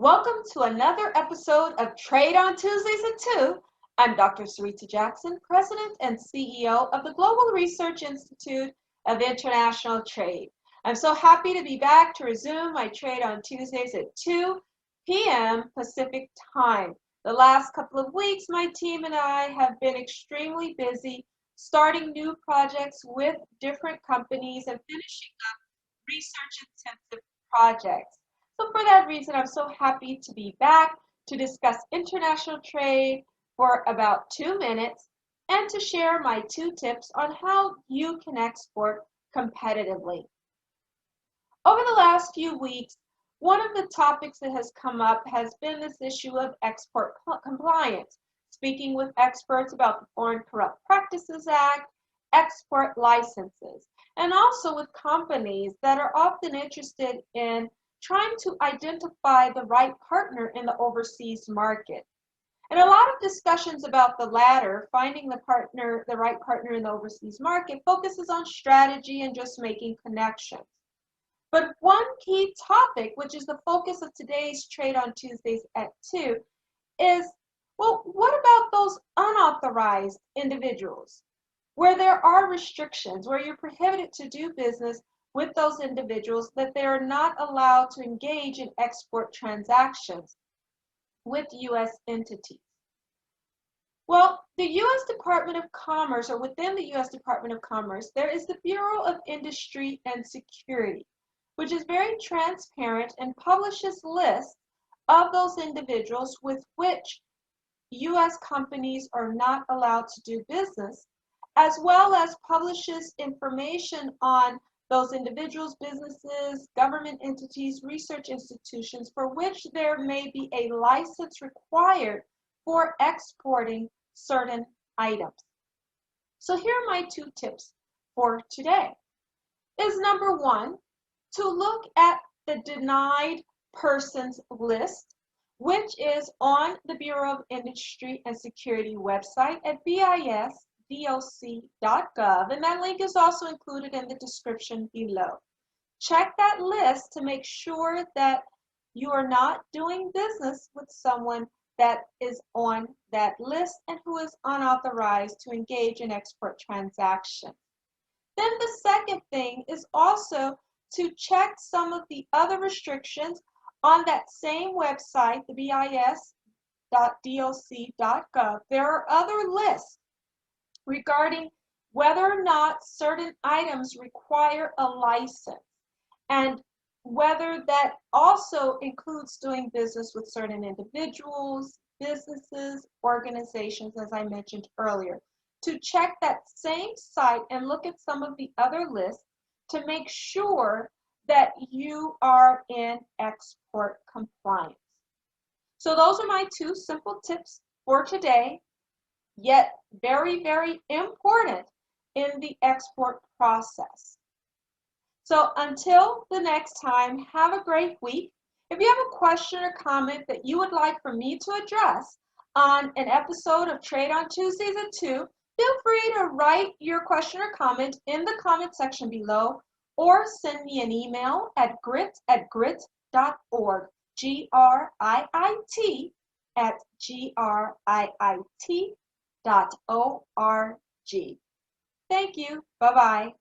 Welcome to another episode of Trade on Tuesdays at 2. I'm Dr. Sarita Jackson, President and CEO of the Global Research Institute of International Trade. I'm so happy to be back to resume my Trade on Tuesdays at 2 p.m. Pacific Time. The last couple of weeks, my team and I have been extremely busy starting new projects with different companies and finishing up research-intensive projects. So for that reason, I'm so happy to be back to discuss international trade for about 2 minutes and to share my 2 tips on how you can export competitively. Over the last few weeks, one of the topics that has come up has been this issue of export compliance, speaking with experts about the Foreign Corrupt Practices Act, export licenses, and also with companies that are often interested in trying to identify the right partner in the overseas market. And a lot of discussions about the latter, finding the right partner in the overseas market, focuses on strategy and just making connections. But one key topic, which is the focus of today's Trade on Tuesdays at 2, is, well, what about those unauthorized individuals, where there are restrictions, where you're prohibited to do business with those individuals, that they are not allowed to engage in export transactions with U.S. entities? Well, the U.S. Department of Commerce, or within the U.S. Department of Commerce, there is the Bureau of Industry and Security, which is very transparent and publishes lists of those individuals with which U.S. companies are not allowed to do business, as well as publishes information on those individuals, businesses, government entities, research institutions for which there may be a license required for exporting certain items. So here are my 2 tips for today. Is number 1, to look at the denied persons list, which is on the Bureau of Industry and Security website at BIS.doc.gov, and that link is also included in the description below. Check that list to make sure that you are not doing business with someone that is on that list and who is unauthorized to engage in export transactions. Then the second thing is also to check some of the other restrictions on that same website, the BIS.doc.gov. There are other lists regarding whether or not certain items require a license, and whether that also includes doing business with certain individuals, businesses, organizations, as I mentioned earlier. To check that same site and look at some of the other lists to make sure that you are in export compliance. So those are my 2 simple tips for today, yet very, very important in the export process. So until the next time, have a great week. If you have a question or comment that you would like for me to address on an episode of Trade on Tuesdays at 2, feel free to write your question or comment in the comment section below, or send me an email at grit@grit.org, GRIT@grit.org. Thank you. Bye-bye.